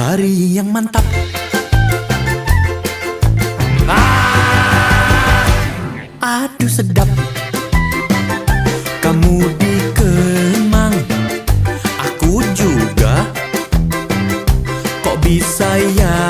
Hari yang mantap. Aduh sedap. Kamu di Kemang, aku juga. Kok bisa ya